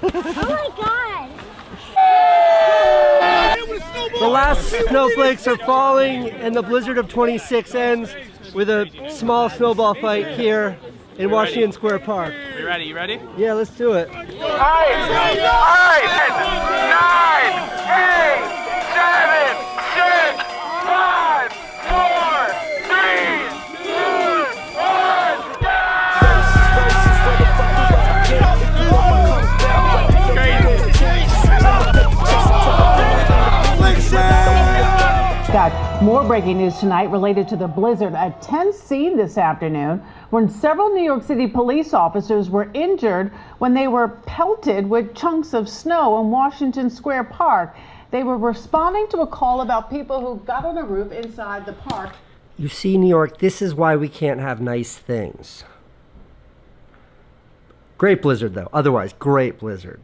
my god! The last snowflakes are falling and the blizzard of 26 ends with a small snowball fight here in Washington Square Park. You ready? You ready? Yeah, let's do it. 5, 9, 8, 7, 6, 5, 4, 3, 2, 1, Got more breaking news tonight related to the blizzard. A tense scene this afternoon when several New York City police officers were injured when they were pelted with chunks of snow in Washington Square Park. They were responding to a call about people who got on a roof inside the park. You see, New York, this is why we can't have nice things. Great blizzard, though. Otherwise, great blizzard.